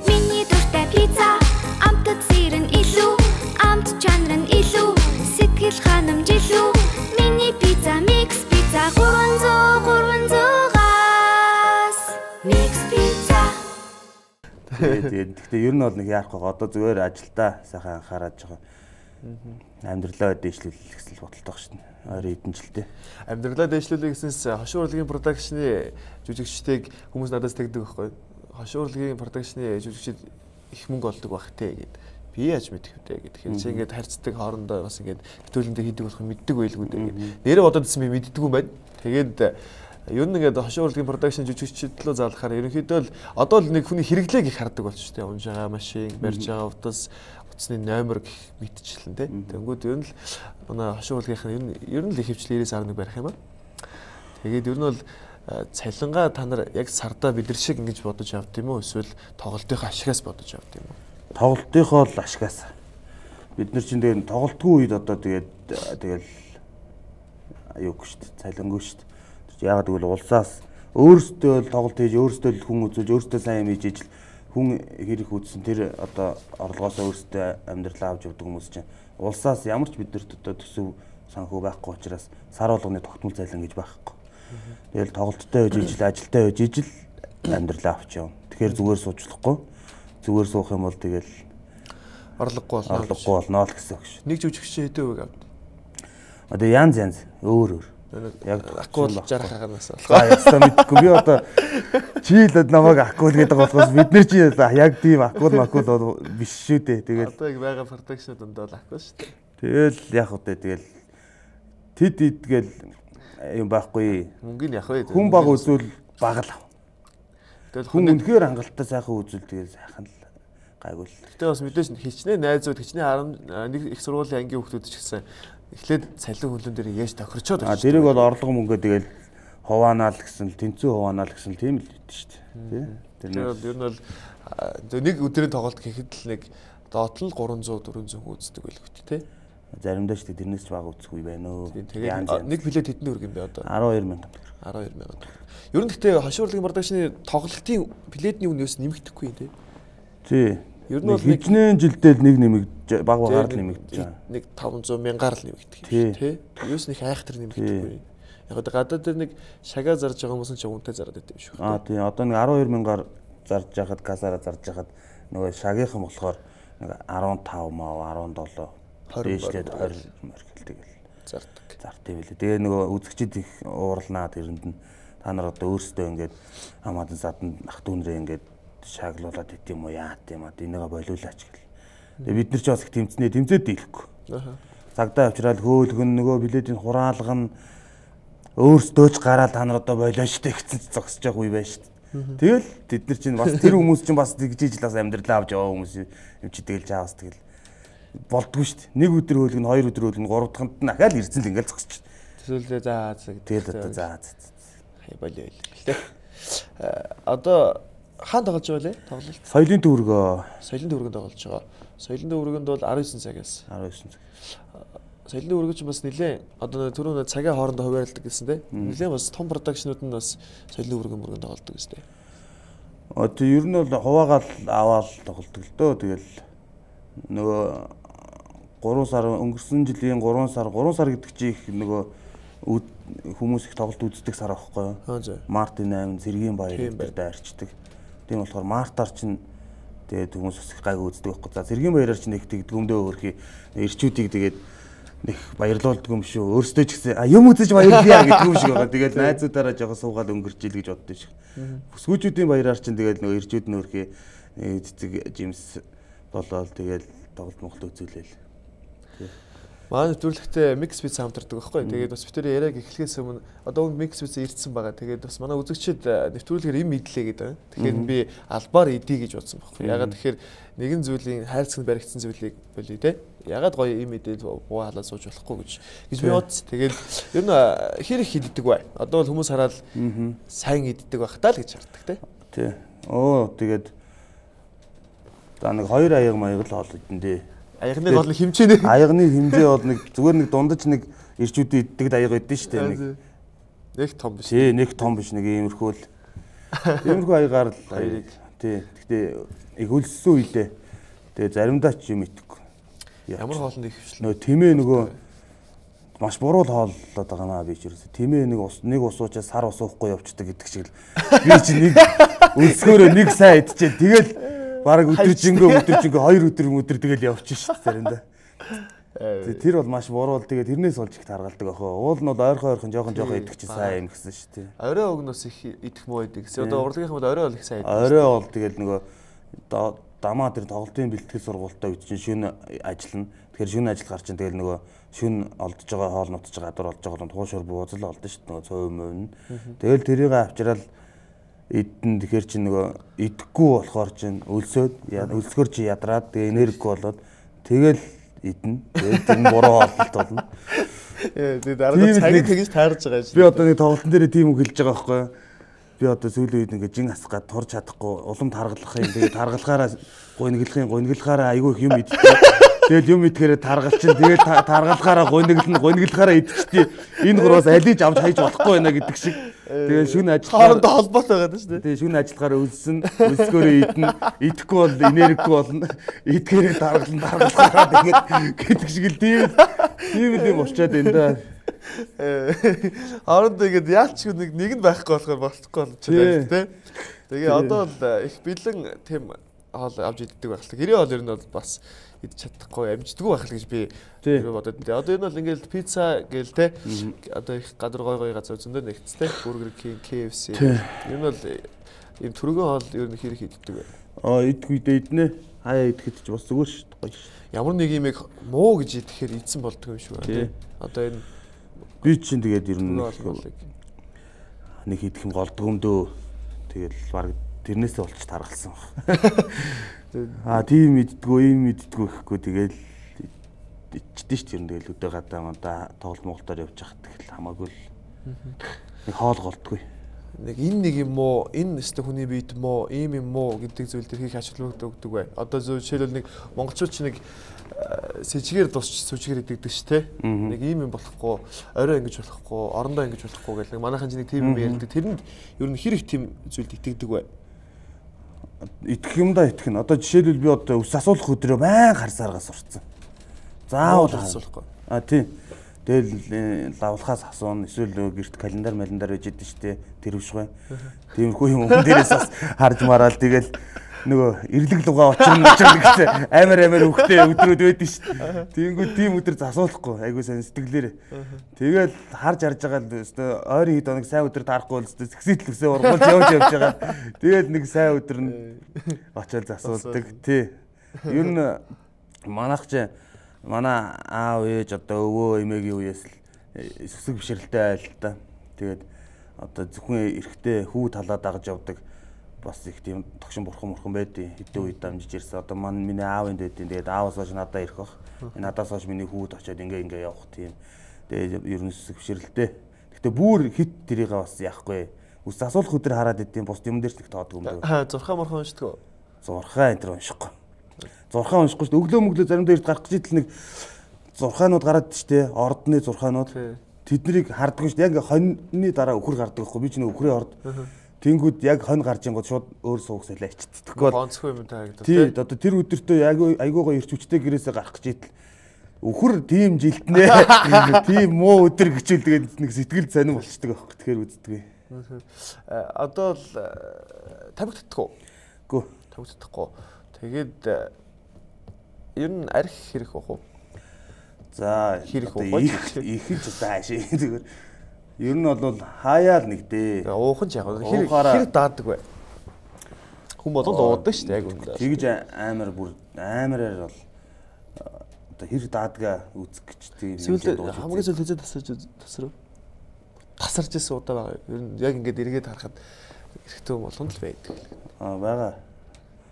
Миний дуртай пицца амтд сэр нь илүү амт чанар нь илүү сэтгэл ханамж илүү миний пицца микс пицца 300-300-аас микс пицца. Тэгтээ ер нь бол нэг яахгүй одоо зүгээр ажилдаа сайхан анхаараж байгаа. Амьдралаа дээшлүүлэх гэсэн бодолтой шүү дээ. 20 хэдэн жилдээ. Амьдралаа дээшлүүлэх гэснээс хошин урлагийн продакшны жүжигчдийг хүмүүс надаас тэгдэг байхгүй. Хошин урлагийн продакшны жүжигчид их мөнгө олдог байх те гэд. Би яаж мэдэх вэ гэдэг. Тэгэхээр чи ингээд харьцдаг хоорондоо бас ингээд битүүлэндээ хийдэг болох мэддэг байлгүй дээ. Нэрээ бодоод ирсэн би мэддэг юм байна. Тэгээд ер нь ингээд хошин урлагийн продакшн жүжигчдэд л заалахаар ерөнхийдөө л одоо л нэг хүний хэрэглээг их хардаг болчих тээ. Унж байгаа машин, барьж байгаа утас, утасны номер гэх мэдчихлэн тээ. Тэнгүүд ер нь л манай хошин урлагийнх нь ер нь л их хвчлэн 90.1 барих юм аа. Тэгээд ер нь бол цалингаа та нар яг сардаа бид нар шиг ингэж бодож авд юм уу? Эсвэл тоглолтынхаа ашигаас бодож авд юм уу? Тоглолтынхоо л ашигаас. Бид нар чинь тэгээд тоглолтгүй үед одоо тэгэл аюугүй шүү дээ. Цалингүй шүү дээ. Яагаад гэвэл улсаас өөрсдөө л тоглолт хийж өөрсдөө л хүн үзүүлж өөрсдөө сайн юм хийж ижил хүн хэрэг үзсэн тэр одоо орлогоосоо өөрсдөө амьдралаа авч явдаг хүмүүс чинь улсаас ямар ч бидэрт одоо төсөв санхүү байхгүй учраас сар болгоны тогтмол цалин гэж байхгүй. Тэгэл тоглолттой байж ижил ажилтаа байж ижил амьдралаа авч явна. Тэгэхээр зүгээр суучлахгүй. Зүгээр суух юм бол тэгэл орлогогүй болно л гэсэн үг шүү. Нэг жүжигчин хэдэн үг авд. Одоо янз өөр. Яг акул жарах хаганаас болохоо ястаа мэдгүй би одоо чи л намайг акул гэдэг болохоос бид нар чи яг тийм акул бол биш шүү дээ. Тэгэл одоо яг байгаа продакшн донд бол акул шүү дээ. Тэгэл яг үгүй тэгэл тэд идгээл юм байхгүй. Мөнгөний яг вэ. Хүн баг үзвэл баг л ав. Тэгэл хүн үнэхээр хангалттай сайхан үзвэл тэгэл сайхан л гайгүй л. Гэтэ бас мэдээж хичнээн найзууд хичнээн 11 их сургуулийн ангийн хүүхдүүд ч гэсэн эхлээд цалин хөлөн дээр яаж тохирчоод байна. Тэрийг бол орлого мөнгөө тэгэл хуваанаал гэсэн л тэнцүү хуваанаал гэсэн л тийм л байд шүү дээ. Тэр ер нь бол нэг өдрийн тоглолт гэхэд л нэг доод нь 300 400 үздэг байлгүй тий. Заримдаа ч тэрнээс ч бага үзэх үе байна өө. Тэгээд нэг билет хэдэн төгрөг юм бэ одоо? 12,000. 12,000. Ер нь гэхдээ хошуурлын маргашны тоглолтын билетний үнээс нэмэгдэхгүй тий. Тий. Ер нь бол хичнээн жилдээ нэг нэмэгдэж баг багаар л нэмэгдэж байгаа. Нэг 500,000-аар л нэмэгдэх юм тий. Юус нэг айхтар нэмэгдэхгүй. Яг одоо гадаад дээр нэг шагаа зарж байгаа хүмүүс ч үнэтэй зараад байт юм шүү. Тий. Одоо нэг 12,000-аар зарж яхад касаараа зарж яхад нөгөө шагийнхан болохоор нэг 15 маа 17 дээшлээд 20 мөрхөл тэгэл зардаг. Зарт юм билээ. Тэгээ нөгөө үзэгчид их уурлнаа тэрэнд нь та нар одоо өөрсдөө ингээд хамаадан саданд ах дүүнрээ ингээд шаглуулад ит юм уу яат юм аа энийгээ болиулаач гэл. Тэгээ бид нар ч бас их тэмцээд дийлэхгүй. Цагдаа авчраад хөөлгөн нөгөө билетийн хураалган өөрсдөө ч гараад та нар одоо болоо штэ гэсэн зогсож байгаа үе байна штэ. Тэгэл тэд нар чинь бас тэр хүмүүс чинь бас тэгжиж л бас амьдралаа авч яваа хүмүүс юм чи тэгэл жаавс тэгэл болдгоо штэ. Нэг өдөр хөөлгөн, хоёр өдөр хөөлгөн, гурав дахьнд нь ахаал ирсэн л ингээл зогсож. Тэсүүлдээ заа тэгэл одоо заа. Хай болоо гэлээ. Одоо хаан тоглож байгаа лээ тоглолт. Соёлын төвөргөө. Соёлын төвөргөнд тоглож байгаа. Соёлын төвөргөнд бол 19 цагаас. 19 цаг. Соёлын төвөргөнд ч бас нэлээ одоо түрүүн цагийн хоорондоо хуваарлдаг гэсэн тэ. Нэлээ бас том продакшнууд нь бас соёлын төвөргөнд тоглодог гэсэн тэ. Одоо ер нь бол хуваагаал аваад тоглодог л дөө. Тэгэл нөгөө 3 сар өнгөрсөн жилийн 3 сар гэдэг чинь их нөгөө хүмүүс их тоглолт үздэг сар аахгүй юу? Мартын 8 Цэргийн баяр дээр дайрчдаг. Тийм болохоор мартаар чинь тэгээд хүмүүс бас их гайг үздэг байхгүй. За Цэргийн баяраар чинь их тэгдгүмдөө өөрхий ирчүүдийг тэгээд нэг баярлуулдаг юм шүү. Өөрсдөө ч гэсэн юм үзэж баярлая гэдэг юм шиг байгаа. Тэгээд найзуудаараа жоохон суугаад өнгөрч ил гэж боддоо шиг. Бүсгүүчүүдийн баяраар чинь тэгээд нөгөө ирчүүд нь өөрхий цэцэг жимс болоод тэгээд тоглолт Монгол үзүүлээл. Манай нэвтрүүлэгтээ микс биц хамтардаг байхгүй. Тэгээд бас бид яриаг эхлэхээс өмнө одоо микс биц ирдсэн байгаа. Тэгээд бас манай үзэгчид нэвтрүүлгээр юм идлээ гэдэг. Тэгэхээр би албаар идий гэж бодсон байхгүй. Ягаад тэгэхээр нэгэн зүйлийн хайрцаг баригдсан зүйлийг болий те. Ягаад гоё юм идээд буу халаа сууж болохгүй гэж би бодсон. Тэгээд ер нь хэр их иддэг бай. Одоо бол хүмүүс хараад сайн иддэг байх таа л гэж харддаг те. Тий. Тэгээд за нэг 2 аяга маяг л хоол идэндээ. Аягны бол хэмжээ нэ. Аягны хэмжээ бол нэг зүгээр нэг дундаж нэг ирчүүдийн иддэг аяга байдсан шүү дээ. Нэг том биш. Тий, нэг том биш нэг иймэрхүү л. Иймэрхүү аягаар л аяг. Тий. Гэхдээ их өлссөн үедээ тэгээ заримдаа ч юм идэхгүй. Ямар хоолнд их хвчлээ. Нөө тэмээ нөгөө маш буруу хооллоод байгаа маа би ч ерөөсө. Тэмээ нэг ус уучаа сар ус уухгүй явцдаг гэдэг шиг л. Би чи нэг өлсгөөрөө нэг сайн идчихээ. Тэгэл бараг өдөржингөө 2 өдөр тэгэл явчих шүү дээ заримдаа. Тэр бол маш буруу. Тэгээд тэрнээс болж их таргалдаг ахаа. Уул нь бол ойрхон жоохон идэх чинь сайн юм гэсэн шүү дээ. Орой өгнөөс их идэх муу байдаг гэсэн. Одоо урлагийнхан бол орой бол их сайн идэх. Орой бол тэгэл нөгөө дамаа тэр тоглолтын бэлтгэл сургуультаа үед чинь шөнө ажиллана. Тэгэхээр шөнө ажил гарч чинь тэгэл нөгөө шөнө олдож байгаа хоол нутж байгаа гадар олж байгаа бол хуушур буузал олдсон шүү дээ. Нөгөө цоо мөн. Тэгэл тэрийг авчраад эдэн тэгэхээр чи нөгөө идэхгүй болохоор чинь өлсгөр чи ядраад тэгээ энергигүй болоод тэгэл эдэн тэгээд тэр буруу хооллолт болно. Тэгээд дараа цагийг тэгж таарж байгаа юм. Би одоо нэг тоглолтын дээр тийм үг хэлж байгаа байхгүй юу? Би одоо сүүлийн үед ингээ жин асгаад турж чадахгүй улам таргалах юм. Тэгээд таргалахаараа гойнглахаараа айгүй их юм идэх. Тэгэл юм идэхээр таргалчин тэгэл таргалахаараа гойнглахаараа идчихтий. Энэ гураас алиж авч хайж болохгүй байна гэдэг шиг. Тэгээ шүн ажиллахаар холбоотой байгаа шүү дээ. Тэгээ шүн ажиллахаар өлсгөөрөө идэнэ. Идэхгүй бол энергигүй болно. Идэхээрээ таргалахаараа тэгээд гэдэг шиг л тийм л юм болчиход байна да. Хоорондоо ингэж яалч нэг нь байхгүй болохоор болохгүй болчихлоо тий. Тэгээ одоо л их бэлэн тийм хоол авч иддэг байх л. Гэрээ хоол ер нь бол бас идэж чадахгүй амждаггүй байх л гэж би бодод. Одоо энэ бол ингээл пицца гээл те. Одоо их гадар гой газар зөндөө нэгц те. Burger King, KFC. Энэ бол ийм төргөн хоол ер нь хэрэг иддэг бай. Идэх үедээ иднэ. Хаяа идэхэд ч бас зүгээр шүү дээ. Гоё шүү. Ямар нэг юм муу гэж идэхээр идсэн болдгоо юм шүү тий. Одоо энэ би чинь тэгээд ер нь нэг идэх юм голдгоо юм дөө. Тэгээд баг тэрнээсээ болчих таргалсан баг. Тийм иддгөө, ийм иддгөө гэхгүй тэгэл ичдэж ш тэр нь тэгэл өдөө гадаа манда тоглолт Монголоор явж хахад тэгэл хамаагүй л. нэг хоол голдгүй. Нэг энэ нэг юм уу, энэ өстө хүний биед мó, ийм юм уу гэдэг зүйл дээр хийх ачаалал өгдөг бай. Одоо жишээлбэл нэг монголчууд ч нэг сэжгээр дусч сүжгээр идэгдэг ш тэ. Нэг ийм юм болохгүй, орой ингэж болохгүй, орондоо ингэж болохгүй гэл нэг манайхан ч нэг тийм юм ярьдаг. Тэрэнд ер нь хэр их тийм зүйлд итгэдэг бай. Итгэх юмдаа итгэх нь. Одоо жишээлбэл би одоо ус асуулах өдрөө баян харсааргаас сурцсан. Заавал асуулахгүй. Тийм. Тэгэл лавлахаас асуун эсвэл гэрт календар байж идэв штэ тэрвшгүй. Тиймэрхүү юм дээрээс бас харж мараал тэгэл нөгөө эрлэг лугаа очирна гэсэн амар хөвгтэй өдрүүд байдэн штэ. Тэгэнгүүт тийм өдөр асуулахгүй айгуу сайн сэтгэлээр. Тэгэл харж байгаа л өстө ойрын хэд хоног сайн өдөр таарахгүй л өстө згсэтэл өсөө ургуулж явж байгаа. Тэгэл нэг сайн өдөр нь очиод асуулдаг. Тий. Ер нь манайх ч манай аав ээж одоо өвөө эмээгийн үеэс л сүсэг бишрэлтэй айл л да. Тэгээд одоо зөвхөн эрэхтэй хүү талаа дагаж явдаг бас их тийм тогшин бурхан байдیں۔ Хэдэн үед дамжиж ирсэн. Одоо миний аавын дэдийн тэгээд ааваас хойш надад ирэх бах. Надаас хойш миний хүүд очиод ингээ явах тийм. Тэгээд ер нь сүсэг бишрэлтэй. Гэхдээ бүр хит тэрийгээ бас яахгүй. Үс асуулах өдөр хараад идэм бус юм дээрс нэг тоодгүй юм байна. Зурхаа морхон уншдаг уу? Зурхаа энэ төр уншихгүй. Зурхаа уншихгүй шүү дээ. Өглөө заримдаа ирд гарах гэж нэг зурхаанууд гараад штэ. Ордны зурхаанууд. Тэднийг харддаг шүү дээ. Яг хоньны дараа өхөр гардаг байхгүй. Би ч нэг өхрийн орд. Тэнгүүд яг хонь гарч ингод шууд өөр суух сэлээ ичдэг. Тэгэхгүй гонцгүй юм таагдаг. Тий, одоо тэр өдөртөө айгуугаа ирч хүчтэй гэрээсээ гарах гэж итэл өхөр тийм жилтнээ. Тийм муу өдөр гिचүүл тэгээд нэг сэтгэл сонирм болчдөг байхгүй. Тэгэхээр үздэг. Одоо л тавигддаг уу? Гүү. Тавигдахгүй. Тэгээд ер нь арх хэрэг бах уу? За хэрэг их ч зааш. Тэгэхээр ер нь бол хаяал нэг дээ. Уухан ч яг хэрэг даадаг бай. Хүн болон дуудаг шүү дээ яг үнэндээ. Тэгж амараар бол одоо хэрэг даадгаа үзэх гэж тийм. Сүүлд хамгийн сүүлд хэзээ тасарч ирсэн удаа байгаа. Ер нь яг ингээд эргээд харахад эрэгтэй хүн болгонд л байдаг. Бага.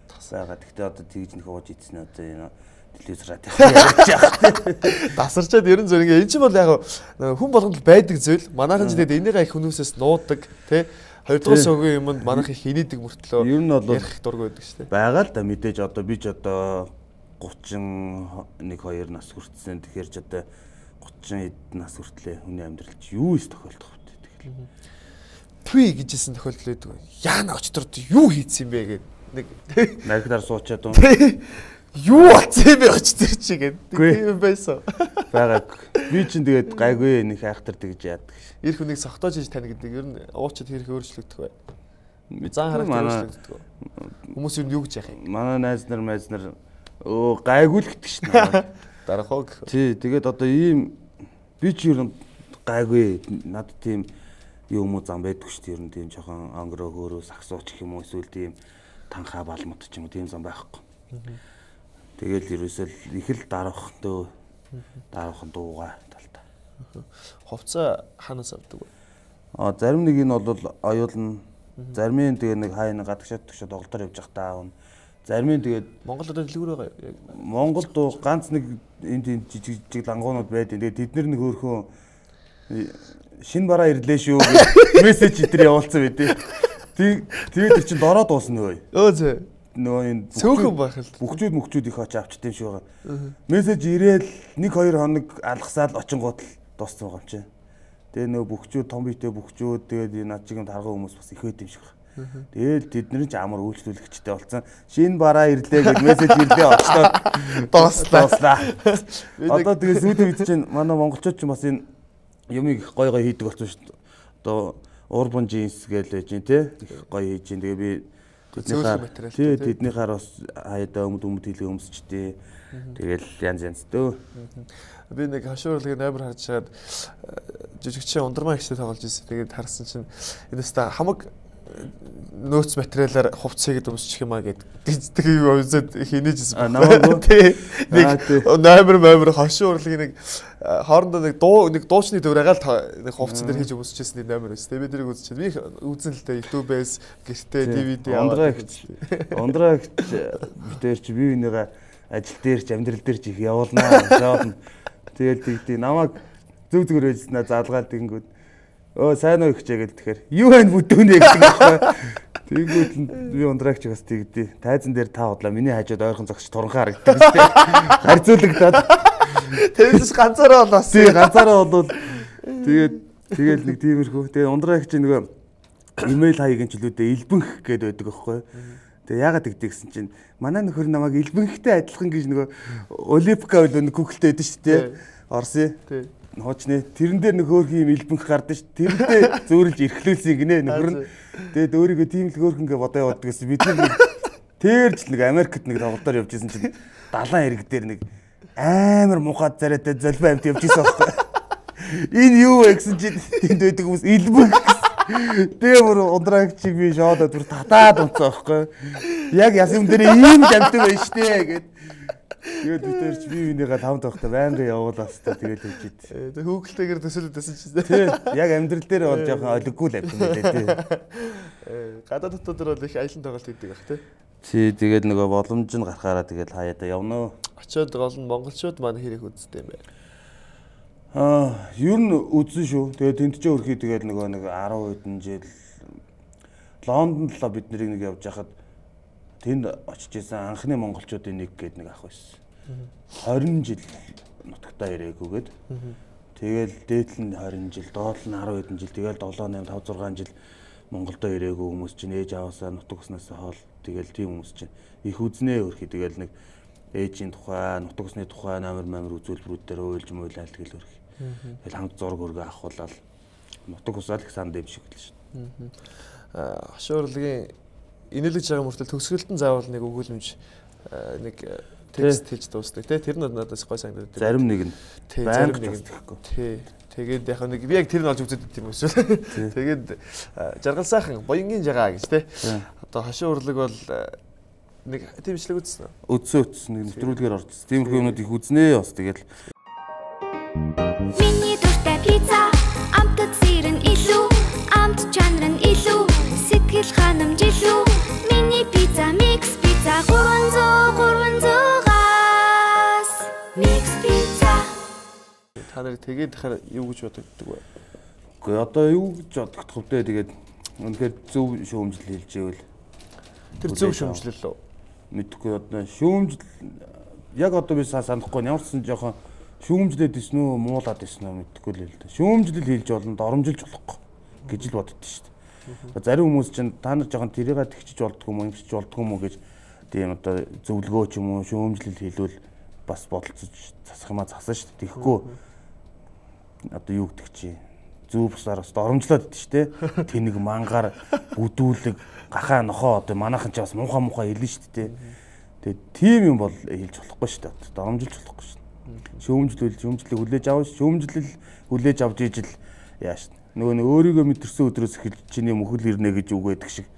Тасаага. Гэхдээ одоо тэгж нэг ууж ийдсэн одоо энэ телевизраад ярьж байгаа. Тасарчаад ерэн зөв ингээ эн чинь бол яг хүн болгонд л байдаг зүйл. Манайхан ч тэгээд энийгээ их хүмүүсээс нуудаг тий. Хоёрдугаар сүүгийн юмд манайх их инээдэг мөртлөө ер нь бол ярих дург байдаг шүү дээ. Байгаа л да мэдээж одоо би ч одоо 31 2 нас хүртсэн. Тэгэхээр ч одоо 30 хэд нас хүртлээ хүний амьдралд юу их тохиолдох вэ тэгэл. Түй гэжсэн тохиолдол байдаг. Яана очтор юу хийцсэн юм бэ гэдэг нэг нагдар суучаад юм. Юу болсон бэ очтор чи гэдэг. Тийм байсан. Байгааг. Би чинь тэгээд гайгүй нэг хайхтар тэгж яадаг. Ир хүнийг согтоож иж тань гэдэг ер нь уучид хэрэг өөрчлөгдөх бай. Зан характер өөрчлөгддөг. Хүмүүс юу гэж яах юм? Манай найз нар гайгүй л гэдэг шнэ. Дарах уу гэх. Тий, тэгээд одоо ийм би ч ер нь гайгүй надад тийм юм уу зам байдаг шүү дээ. Ер нь тийм жоохон онгороо хөөрөө сагсууч гэх юм уу эсвэл тийм танхаа балмут ч юм уу тийм зам байхгүй. Тэгэл ерөөсөө их л дарах дуугаа талтай. Хувцас ханаас авдаг вэ? Зарим нэг нь бол оюулна. Зарим нь тэгээ нэг хаяа гадагшаад төгшөд оголдоор явж явах таа. Зарим нь тэгээд Монголд одоо дэлгүүр байгаа. Монголд ганц нэг энэ жижиг лангуунууд байдаг. Тэгээд тэд нар нэг хөөрхөн шинэ бараа ирлээ шүү гэж мессеж итэр явуулсан байдیں۔ Тэгээд чинь дороо дуусна нөө. Зөө. Нөө энэ цөөхөн байх л. Бүхчүүд их очиж авчт юм шиг байгаа. Мессеж ирээл 1-2 хоног алгасаал очингууд л дууссан байгаа юм чи. Тэгээ нөө бүхчүүд том биетэй бүхчүүд тэгээд над чигэм тарган хүмүүс бас их байд юм шиг байна. Тэгэл тэдний ч амар үйлчлүүлэгчтэй болсон. Шинэ бараа ирлээ гэж мессеж ирлээ очлоо дууслаа. Одоо тэгээ сүүлийн үед чинь манай монголчууд ч бас энэ юмыг их гой хийдэг болсон шүү дээ. Одоо урбан джинс гэж байж дээ тий. Их гоё хийж дээ. Тэгээ би тэднийхаар бас хаяада өмд хийлгээ өмсчтэй. Тэгэл янз дөө. Би нэг хашуурлыг амар харж чаад жүжигчин ундрмаа ихтэй тоглож ирсэн. Тэгээд харсан чинь энэ өстө хамаг нөөц материалаар хувцсыг өмсчих юмаа гэдэг. Тэгээ үзээд хийнэжсэн. Намаагүй. Нэг номер хашуурлыг нэг хоорондоо нэг дуучны дөрөгаал нэг хувцсан дээр хийж өмсчихсэн нэг номер байсан. Тэгээ би тэрийг үзчихсэн. Би үзэн л дээ YouTube-ээс гэртээ DVD аваад. Ундраа битэр чи би энийгээ ажил дээр ч амьдрал дээр ч их явуулнаа. Тэгэл тэгтий намайг зүг зүгээр байжснаа заалгаал тэгэнгүүт Өө сайн уу ихчээ гэдэг тэгэхээр юу байна бүдүүнэ гэдэг байхгүй. Тэгэнгүүт би ундраагч бас тэгдээ. Тайзан дээр та удлаа миний хажууд ойрхон зогч туранхаа харагддаг шүү дээ. Харьцуулагдаад. Тэрээс ганцаараа болоос. Тий ганцаараа болвол тэгээд нэг тиймэрхүү. Тэгээд ундраагч нөгөө имэйл хаягийн чөлөөдөө илбэнх гэдэг байдаг байхгүй. Тэгээ яагаад тэгдэг гэсэн чинь манай нөхөр намайг илбэнхтэй адилхан гэж нөгөө Олимпика бол нэг Google-тэй байдаг шүү дээ. Орсын. Тий. Хоочны тэрэн дээр нөхөөрх юм илбэнх гардаг шүү. Тэрнтэй зөөрөлж эрхлүүлсэн гинэ нөхөр нь. Тэгээд өөрийгөө тийм л хөөрхөнгөө бодоо яваад гэсэн бид нэг тэрч нэг Америкт нэг тоглолтоор явж исэн чинь далайн хэрэг дээр нэг амар мухад царайтай золбоо амт явж исэн байхгүй. Энэ юу вэ гэсэн чинь тэнд байдаг хүмүүс илбэнх. Тэгээ бүр ундраагч би шоодод бүр татаад унцсан байхгүй. Яг ясам дээр ийм амт байна штэ гэд. Тэгээд би тэрч би винийга 5 тавхтай байнга явуулаа хэвээр тэгээд хэлжид. Тэг хөөгөлтэйгээр төсөөлөдсөн чинь. Тий. Яг амьдрал дээр бол жоохон олиггүй л авсан байлээ тий. Гадаа дотор бол их аялан тоглолт хийдэг бах тий. Тий, тэгээд нөгөө боломж нь гарахаараа тэгээд хаяада явна. Очоод гол нь монголчууд маань хэрэг үздэг юм бэ? Ер нь үзсэн шүү. Тэгээд тэнтжээ өрхий тэгээд нөгөө нэг 10 хэдэн жил Лондонд л бид нарыг нэг явж хахад тэнд очиж исэн анхны монголчуудын нэг гээд нэг ах байсан. 20 жил нутагтаа ирээгүйгээд. Тэгэл дээдл нь 20 жил, доол нь 10 хэдэн жил, тэгэл 7, 8, 5, 6 жил Монголдо ирээгүй хүмүүс чинь ээж аваасаа нутаг уснаас хоол тэгэл тийм хүмүүс чинь их үзнээ өрхий тэгэл нэг ээжийн тухай, нутаг усны тухай амар үзүүлбэрүүд дээр уйлж муйлал тэгэл өрхий. Тэгэл хамт зураг өргөө авахуулаад нутаг усаал их санд юм шиг л шүү. Хашуурлын инээлгэж байгаа мөртөл төгсгөлтөн заавал нэг өгүүлэмж нэг текст хийж дуусдаг тий. Тэр нь надаас гой санагдаад. Зарим нэг нь зарим нэг тэгэхгүй. Тий. Тэгээд яг нэг би яг тэр нь олж үзээд байт юм эсвэл. Тэгээд жаргал сайхан боёнгийн жагаа гэж тий. Одоо хашуу урлаг бол нэг тэмчлэг үзсэн үү? Үзсэн нэг нэвтрүүлгээр орсон. Тиймэрхүү юмнууд их үзнээ бас тэгэл. Миний дуртай пицца амтд сэрэн илүү амт чанар нь илүү сэтгэл ханамж илүү миний пицца микс пицца 300-300-аас микс пицца. Та нарыг тэгээд дахиад юу гэж боддог вэ? Гэхдээ одоо юу гэж бодох вэ? Тэгээд үнэхээр зөв шүүмжил хэлж ивэл тэр зөв шүүмжлэл лөө. Мэдхгүй одоо шүүмжил яг одоо би санахгүй ямар ч сан жоохон шүүмжлээд исэн үү, муулаад исэн үү мэдхгүй л дээ. Шүүмжлэл хийж болно, доромжилж болохгүй гэж л боддоо шүү дээ. Зарим хүмүүс чинь та нар жоохон тэрийгээ тэгчиж болдгоо юм уу, юмшиж болдгоо юм уу гэж тийм одоо зөвлөгөө ч юм уу, шүүмжлэл хийлвэл бас бодолцож засах юмаа засаа шүү дээ. Тэгэхгүй одоо юу гэдэг чи зүү бусаар бас доромжлоод идэв шүү дээ. Тэнэг мангаар бүдүүлэг гахаа нохоо одоо манайхан ч бас муухай хэлнэ шүү дээ. Тэгээд тийм юм бол хэлж болохгүй шүү дээ. Доромжилж болохгүй шүү дээ. Шүүмжлэл хүлээж авах шүүмжлэл хүлээж авч ижил яаш нөгөө өөрийгөө мэдэрсэн өдрөөс эхэлж чиний мөхөл ирнэ гэж үг байдаг шиг.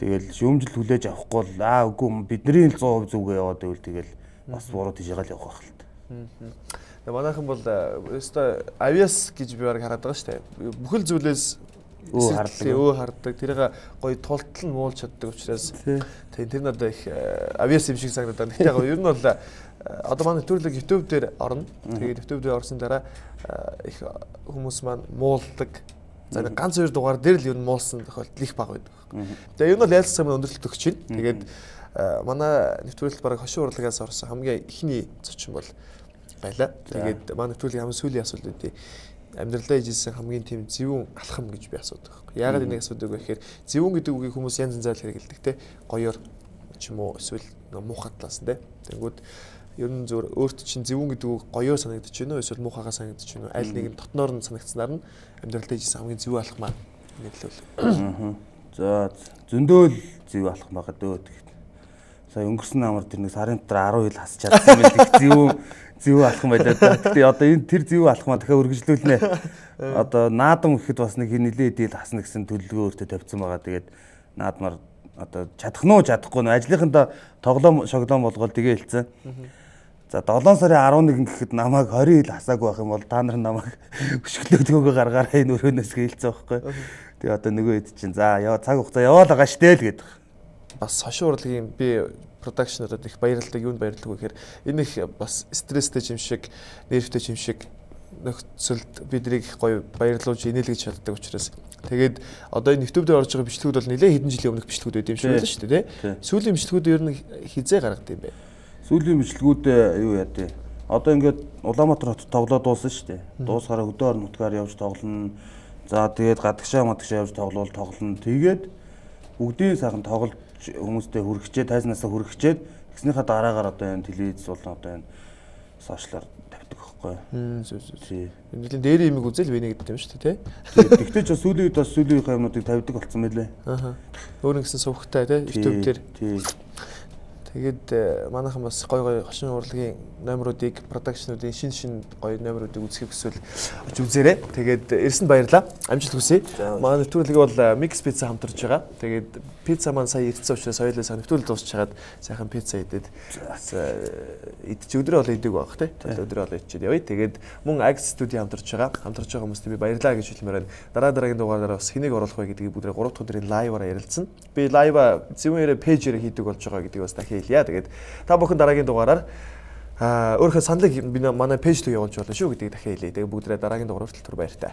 Тэгэл шүүмжлэл хүлээж авахгүй л үгүй бидний 100% зүгээ яваад байвал тэгэл бас буруу тийшээгээл явах байх л та. Манайхан бол өстой авиас гэж би бараг хараад байгаа шүү дээ. Бүхэл зүйлээс хардаг. Тэрийг гоё тултал нь муулж чаддаг учраас тэр надад их авиас юм шиг санагдаад. Яг ер нь бол одоо манай нэвтрүүлэг YouTube дээр орно. Тэгээд YouTube дээр орсон дараа их хүмүүс маань муулдаг. За нэг ганц 2 дугаар дээр л ер нь муулсан тохиолдол их бага байдаг. Тэгээд ер нь бол ялцсан юм өндөрлөлт өгч чинь. Тэгээд манай нэвтрүүлэлт бараг хошин урлагаас орсон хамгийн ихний зочин бол байлаа. Тэгээд манай нэвтрүүлгийн хамгийн сүүлийн асуулт үүдээ амьдралдаа хийжсэн хамгийн тийм зэвүүн алхам гэж би асуудаг байхгүй. Яагаад энийг асуудаг вэ гэхээр зэвүүн гэдэг үгийг хүмүүс янз янзаар хэрэгэлдэг те. Гоёор ч юм уу эсвэл муухай талаас нь те. Тэнгүүд ер нь зөв өөрт чинь зэвүүн гэдэг үг гоёор санагдаж байна уу эсвэл муухайгаа санагдаж байна уу? Аль нэг нь дотноор нь санагдсанаар нь амьдралдаа хийжсэн хамгийн зэвүүн алхам маань нэрлэвэл. За зөндөөл зэвүүн алхам байгаа дөө тэгт. Сая өнгөрсөн амар тэр нэг сарын дотор 10 хил хасч чадсан байл их зэвүүн алхам байлаа да. Гэтэ одоо энэ тэр зэвүүн алхмаа дахиад үргэлжлүүлнэ. Одоо наадам гэхэд бас нэг нилээ дийл хасна гэсэн төлөвлөгөө өөртөө тавьсан байгаа. Тэгээд наадмаар одоо чадах нь чадахгүй нь ажлынхандаа тоглоом шоглоом болгоод тэгээ хэлсэн. За 7 сарын 11 гэхэд намайг 20 хил хасаагүй байх юм бол та нар намайг өшгөлөөдгөөгөө гаргаараа энэ өрөөнөөс хэлсэн байхгүй. Тэгээ одоо нөгөө хэд чинь за цаг хугацаа яваал байгаа штэ л гэдэг. Бас хошин урлагийн би продакшнуудад их баярлалтай юунд баярлалгүй гэхээр энэ их бас стресстэй юм шиг, нервтэй юм шиг нөхцөлд бидрийг гоё баярлуулж инээлгэж чаддаг учраас тэгээд одоо энэ YouTube дээр орж байгаа бичлэгүүд бол нэлээд хэдэн жилийн өмнөх бичлэгүүд байд юм шиг байлаа шүү дээ тий. Сүүлийн бичлэгүүд ер нь хизээ гаргад юм бэ? Сүүлийн бичлэгүүд юу яа тий. Одоо ингээд Улаанбаатар хотод тоглоод дууссан шүү дээ. Дуусгараа өдөр нутгаар явж тоглоно. За тэгээд гадагшаа явж тоглоно. Тэгээд бүгдийн сайхан тоглож хүмүүстэй хүрхчээд тайзнасаа хүрхчээд тэгснийхаа дараагаар одоо энэ телевиз болон одоо энэ сошиалар тавьдаг байхгүй. Тий. Нэлийн дээр имийг үзэл вэ нэг гэдэг юм шүү дээ тий. Тэгтээ ч сүүлийн юмнуудыг тавьдаг болсон мэлээ. Өөр нэгсэн сувгтай тий YouTube дээр. Тий. Тэгээд манайхан бас гой хошин урлагийн номеруудыг продакшнуудын шин гой номеруудыг үзэх хүсвэл орж үзээрэй. Тэгээд ирсэнд баярлалаа. Амжилт хүсье. Манай нэвтрүүлэг бол Mix Pizza хамтарч байгаа. Тэгээд пицца маань сая ирсэн учраас соёлоо сайн нэвтрүүлэг дуусчихад сайхан пицца идээд идэж өдрөө бол идэг байх тий. Өдрөө бол идчихэд явъя. Тэгээд мөн Ax студийн хамтарч байгаа. Хамтарч байгаа хүмүүст би баярлалаа гэж хэлмээр байна. Дараагийн дугаараараа бас хэнийг оруулах вэ гэдгийг бүгдээ 3 дахь өдрийн лайваар ярилцсан. Би лайва Зэвүүнээр пэйжээр хийдэг болж байгаа гэдгийг бас дахин хэлье. Тэгээд та бүхэн дараагийн дугаараар өөрийнхөө саналыг манай пэйж рүү явуулж болно шүү гэдгийг дахин хэлье. Тэгээд бүгдээ дараагийн дугаараар хүртэл баяртай.